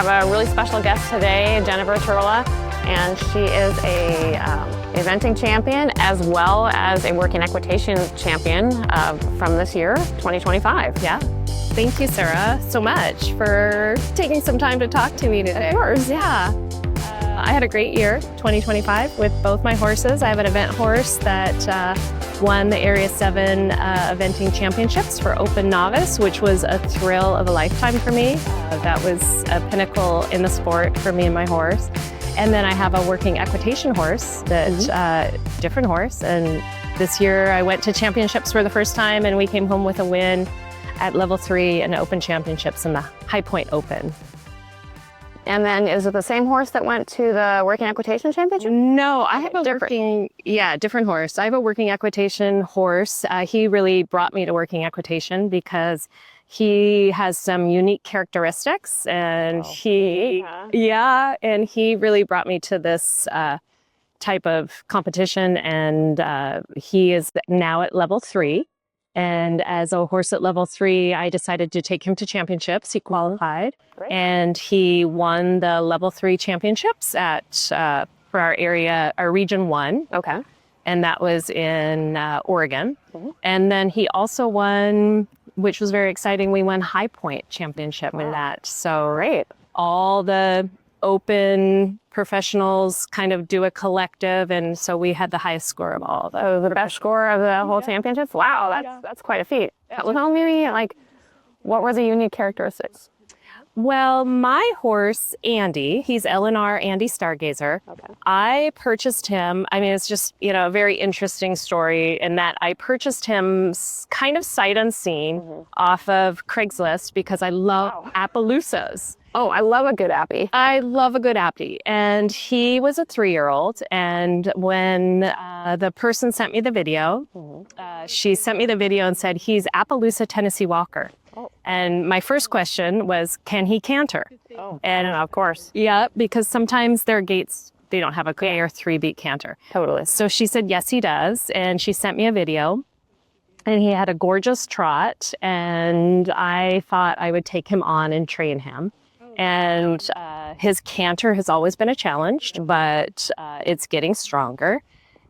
have a really special guest today, Jenniver Turla, and she is a eventing champion as well as a working equitation champion from this year, 2025. Yeah. Thank you, Sarah, so much for taking some time to talk to me today. Of course. Yeah. I had a great year, 2025, with both my horses. I have an event horse that won the Area VII eventing championships for Open Novice, which was a thrill of a lifetime for me. That was a pinnacle in the sport for me and my horse. And then I have a working equitation horse, that different horse. And this year I went to championships for the first time, and we came home with a win at level 3 in Open Championships in the High Point Open. And then is it the same horse that went to the Working Equitation Championship? No, I have a different horse. I have a working equitation horse. He really brought me to working equitation because he has some unique characteristics, and he really brought me to this type of competition. And he is now at level 3. And as a horse at level 3, I decided to take him to championships. He qualified, and he won the level 3 championships for our Region 1. Okay. And that was in Oregon. And then he also won, which was very exciting, we won High Point Championship with that. So all the open professionals kind of do a collective, and so we had the highest score of all. The best score of the whole championships? Wow, that's quite a feet. Tell me, what were the unique characteristics? Well, my horse, Andy, he's LNR Andy Stargazer. Okay. I purchased him, it's just, a very interesting story in that I purchased him kind of sight unseen off of Craigslist because I love Appaloosas. Oh, I love a good appy. I love a good appy. And he was a 3-year-old. And when the person sent me the video, she sent me the video and said, he's Appaloosa Tennessee Walker. Oh. And my first question was, can he canter? Oh, and of course. Yeah, because sometimes their gaits, they don't have a K or 3-beat canter. Totally. So she said, yes, he does. And she sent me a video. And he had a gorgeous trot. And I thought I would take him on and train him. And his canter has always been a challenge, but it's getting stronger.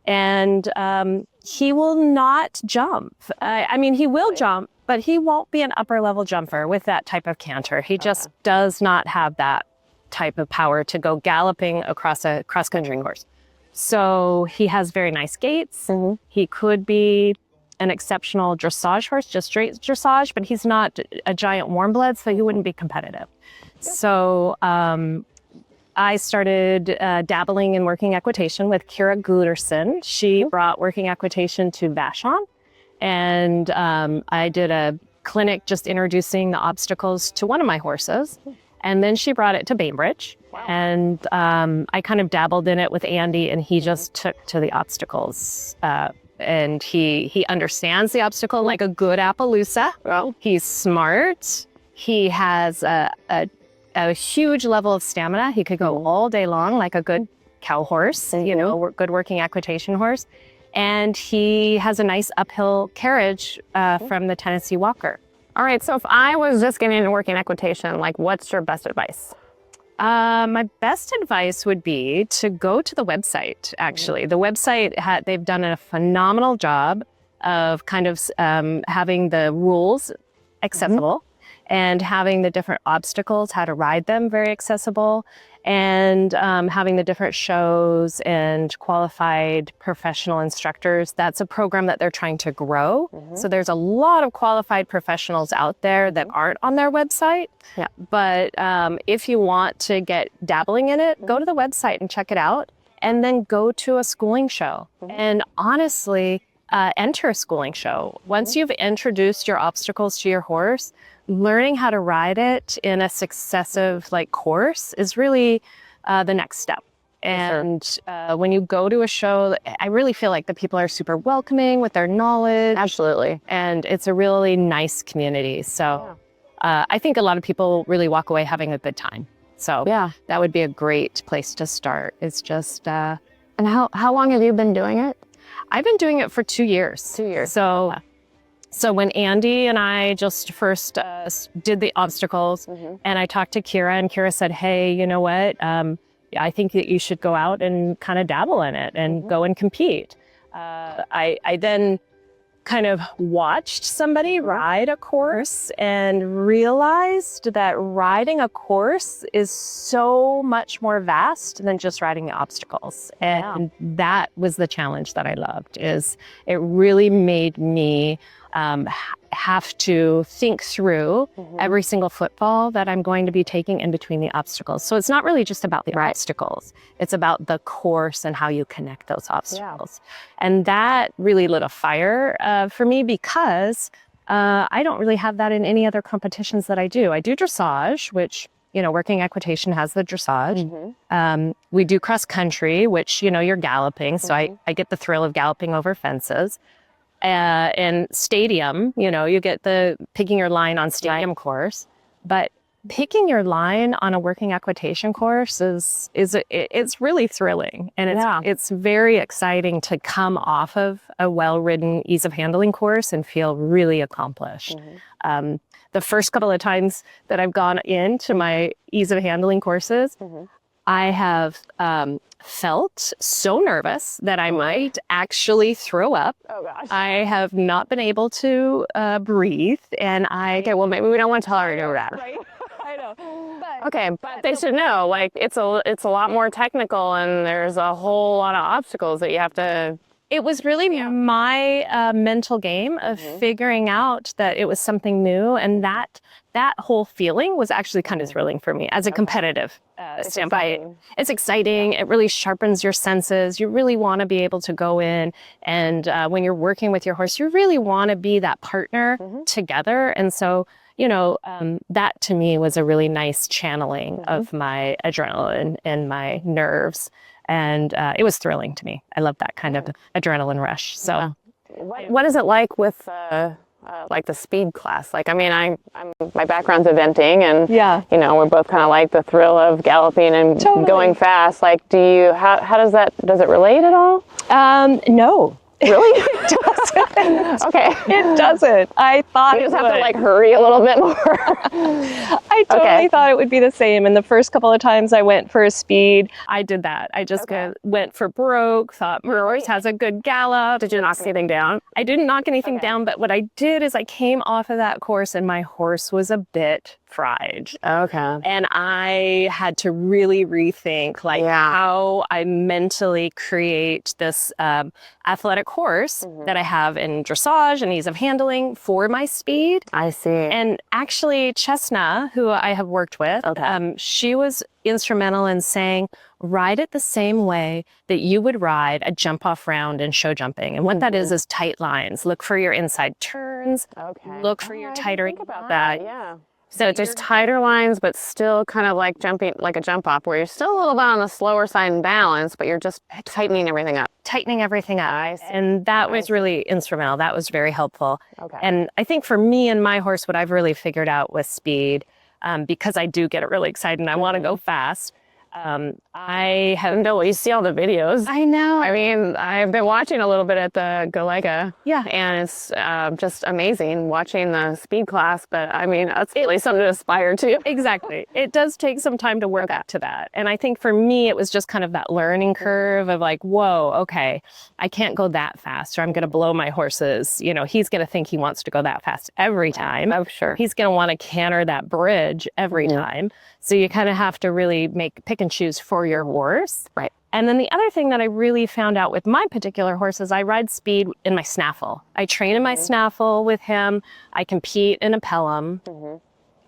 And he will not jump. He will jump, but he won't be an upper level jumper with that type of canter. He just does not have that type of power to go galloping across a cross-country horse. So he has very nice gaits. He could be an exceptional dressage horse, just straight dressage, but he's not a giant warm blood, so he wouldn't be competitive. So I started dabbling in working equitation with Kira Guterson. She brought working equitation to Vashon, and I did a clinic just introducing the obstacles to one of my horses. And then she brought it to Bainbridge. Wow. And I kind of dabbled in it with Andy, and he just took to the obstacles. And he understands the obstacle like a good Appaloosa. Well, he's smart. He has a huge level of stamina. He could go all day long like a good cow horse, a good working equitation horse. And he has a nice uphill carriage from the Tennessee Walker. All right, so if I was just getting into working equitation, what's your best advice? My best advice would be to go to the website, actually. The website, they've done a phenomenal job of kind of having the rules accessible. And having the different obstacles, how to ride them, very accessible, and having the different shows and qualified professional instructors. That's a program that they're trying to grow. So there's a lot of qualified professionals out there that aren't on their website. Yeah. But if you want to get dabbling in it, go to the website and check it out, and then go to a schooling show. And honestly, enter a schooling show. Once you've introduced your obstacles to your horse, learning how to ride it in a successive course is really the next step. And when you go to a show, I really feel like the people are super welcoming with their knowledge. Absolutely. And it's a really nice community. So I think a lot of people really walk away having a good time. So that would be a great place to start. It's just... And how long have you been doing it? I've been doing it for 2 years. 2 years. So So when Andy and I just first did the obstacles, and I talked to Kira, and Kira said, hey, you know what? I think that you should go out and kind of dabble in it and go and compete. I then kind of watched somebody ride a course and realized that riding a course is so much more vast than just riding the obstacles. And that was the challenge that I loved, is it really made me have to think through every single footfall that I'm going to be taking in between the obstacles. So it's not really just about the obstacles. It's about the course and how you connect those obstacles. And that really lit a fire for me, because I don't really have that in any other competitions that I do. I do dressage, which, you know, Working Equitation has the dressage. We do cross country, which, you know, you're galloping. So I get the thrill of galloping over fences. And stadium, you know, you get the picking your line on stadium course, but picking your line on a Working Equitation course it's really thrilling, and it's very exciting to come off of a well-ridden ease of handling course and feel really accomplished. The first couple of times that I've gone into my ease of handling courses, I have felt so nervous that I might actually throw up. Oh gosh. I have not been able to breathe, and okay, well, maybe we don't want to tell her to do that. Right. I know. But they should know, like, it's a lot more technical, and there's a whole lot of obstacles that you have to. It was really my mental game of figuring out that it was something new, and that whole feeling was actually kind of thrilling for me as a competitive standpoint. It's exciting. It really sharpens your senses. You really want to be able to go in, and when you're working with your horse, you really want to be that partner together. And so, you know, that to me was a really nice channeling of my adrenaline and my nerves. And it was thrilling to me. I love that kind of adrenaline rush. So, what is it like with like the speed class? Like, I mean, I'm my background's eventing, and you know, we're both kind of like the thrill of galloping and going fast. Like, how does it relate at all? No. Really? It doesn't. Okay. It doesn't. I thought you just have to like hurry a little bit more. I totally thought it would be the same. And the first couple of times I went for a speed, I did that. I just went for broke, thought Royce has a good gallop. Did you knock anything down? I didn't knock anything down, but what I did is I came off of that course and my horse was a bit fried. Okay. And I had to really rethink how I mentally create this athletic horse that I have in dressage and ease of handling for my speed. I see. And actually, Chesna, who I have worked with, she was instrumental in saying, ride it the same way that you would ride a jump-off round in show jumping. And what that is tight lines. Look for your inside turns. Okay. Look for your tighter. Think about that. Yeah. So just tighter lines, but still kind of like jumping, like a jump off, where you're still a little bit on the slower side in balance, but you're just tightening everything up. Tightening everything up. And that was really instrumental. That was very helpful. Okay. And I think for me and my horse, what I've really figured out with speed, because I do get really excited and I want to go fast, I have no. You see all the videos. I know. I mean, I've been watching a little bit at the Galega. Yeah. And it's just amazing watching the speed class. But I mean, that's really something to aspire to. Exactly. It does take some time to work up to that. And I think for me, it was just kind of that learning curve of like, whoa, okay, I can't go that fast or I'm going to blow my horses. You know, he's going to think he wants to go that fast every time. Oh, sure. He's going to want to canter that bridge every time. So you kind of have to really pick and choose for your horse. Right. And then the other thing that I really found out with my particular horse is I ride speed in my snaffle. I train in my snaffle with him. I compete in a pelham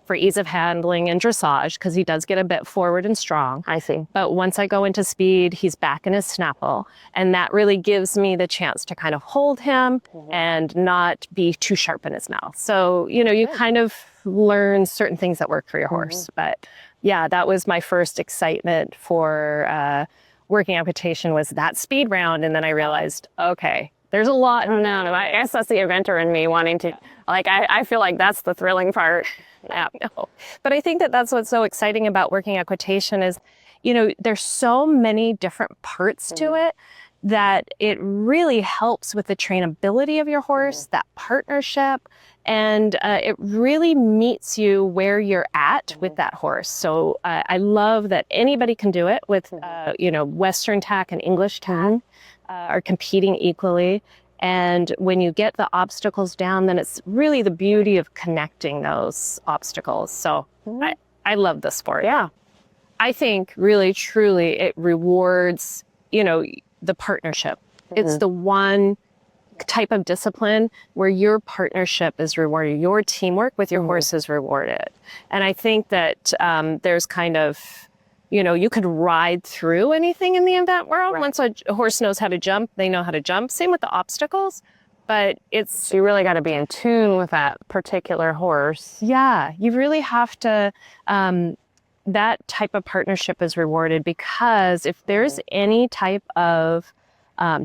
for ease of handling and dressage because he does get a bit forward and strong. I see. But once I go into speed, he's back in his snaffle. And that really gives me the chance to kind of hold him and not be too sharp in his mouth. So, you know, you kind of learn certain things that work for your horse. But yeah, that was my first excitement for Working Equitation, was that speed round. And then I realized, okay, there's a lot. I don't know. I guess that's the eventer in me wanting to, like, I feel like that's the thrilling part. Yeah. No. But I think that that's what's so exciting about Working Equitation is, you know, there's so many different parts to it that it really helps with the trainability of your horse, that partnership, and it really meets you where you're at with that horse. So I love that anybody can do it with, Western tack and English tack are competing equally. And when you get the obstacles down, then it's really the beauty of connecting those obstacles. So I love the sport. Yeah. I think really, truly, it rewards, the partnership. It's the one type of discipline where your partnership is rewarded, your teamwork with your horse is rewarded. And I think that there's kind of, you could ride through anything in the event world. Once a horse knows how to jump, they know how to jump. Same with the obstacles, but it's... You really got to be in tune with that particular horse. Yeah, you really have to... that type of partnership is rewarded because if there's any type of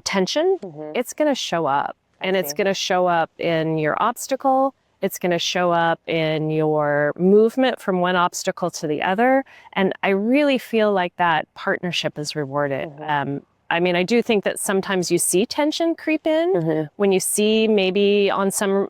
tension, it's going to show up. And it's going to show up in your obstacle. It's going to show up in your movement from one obstacle to the other. And I really feel like that partnership is rewarded. I do think that sometimes you see tension creep in when you see maybe on some,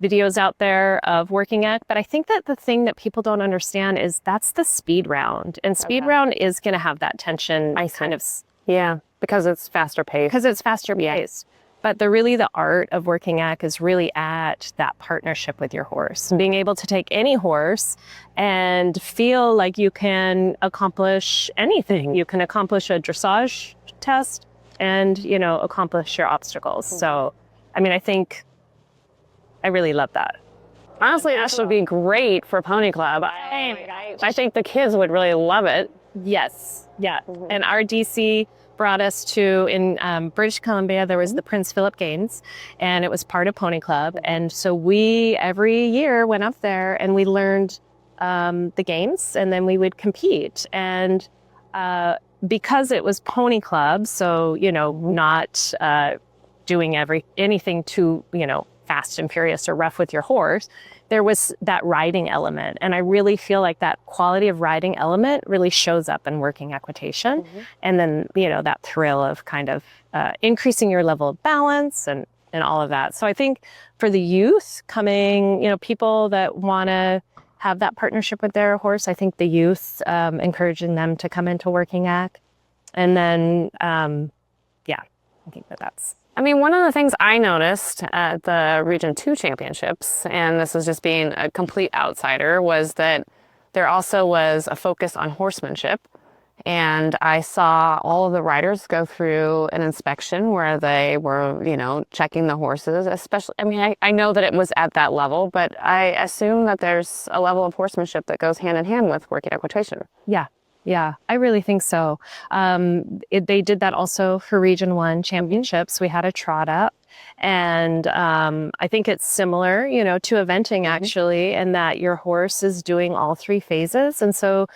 videos out there of working act. But I think that the thing that people don't understand is that's the speed round. And speed round is going to have that tension kind of... Yeah, because it's faster paced. Because it's faster paced. But the art of working act is really at that partnership with your horse. Being able to take any horse and feel like you can accomplish anything. You can accomplish a dressage test and, accomplish your obstacles. So, I think I really love that. Honestly, that should be great for Pony Club. I think the kids would really love it. Yes. Yeah. And our DC brought us to, in British Columbia, there was the Prince Philip Games, and it was part of Pony Club. And so we, every year, went up there and we learned the games, and then we would compete. And because it was Pony Club, so, not doing anything too, fast and furious or rough with your horse, there was that riding element. And I really feel like that quality of riding element really shows up in working equitation. And then, that thrill of kind of increasing your level of balance and all of that. So I think for the youth coming, people that want to have that partnership with their horse, I think the youth, encouraging them to come into working act. And then, I think that's... one of the things I noticed at the Region 2 championships, and this is just being a complete outsider, was that there also was a focus on horsemanship. And I saw all of the riders go through an inspection where they were, checking the horses, especially, I know that it was at that level, but I assume that there's a level of horsemanship that goes hand in hand with working equitation. Yeah, I really think so. They did that also for Region 1 championships. We had a trot up, and I think it's similar, to eventing actually, in that your horse is doing all three phases. And so,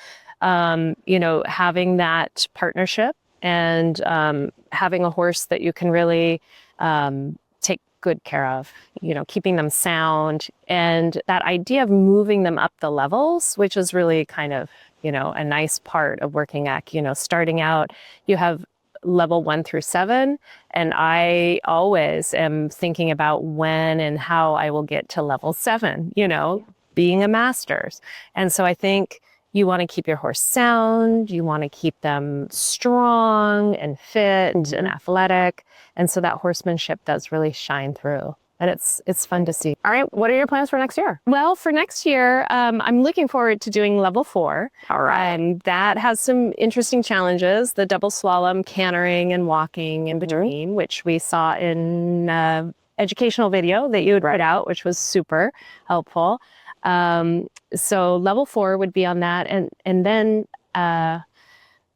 having that partnership and having a horse that you can really take good care of, keeping them sound, and that idea of moving them up the levels, which is really kind of, a nice part of working act. Starting out, you have level 1 through 7, and I always am thinking about when and how I will get to level 7, being a master's. And so I think you want to keep your horse sound, you want to keep them strong and fit and athletic. And so that horsemanship does really shine through. And it's fun to see. All right. What are your plans for next year? Well, for next year, I'm looking forward to doing level 4. All right. That has some interesting challenges, the double slalom, cantering, and walking in between, which we saw in educational video that you had put out, which was super helpful. So level 4 would be on that. And then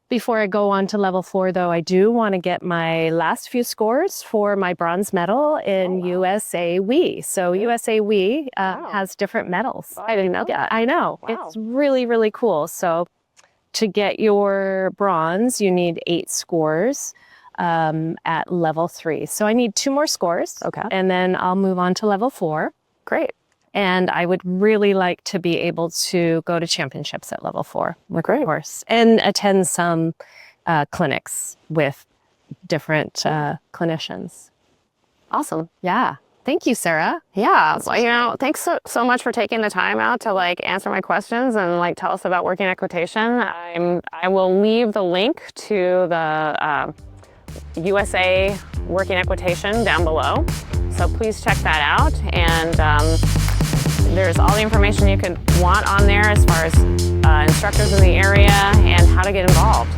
before I go on to level 4, though, I do want to get my last few scores for my bronze medal in USA WE. So USA WE has different medals. I didn't know that. I know. Wow. It's really, really cool. So to get your bronze, you need 8 scores at level 3. So I need 2 more scores. Okay. And then I'll move on to level 4. Great. And I would really like to be able to go to championships at level 4 with Great. horse and attend some clinics with different clinicians. Awesome. Yeah. Thank you, Sarah. Yeah, so, thanks so much for taking the time out to answer my questions and tell us about working equitation. I will leave the link to the USA Working Equitation down below, so please check that out. And there's all the information you could want on there as far as instructors in the area and how to get involved.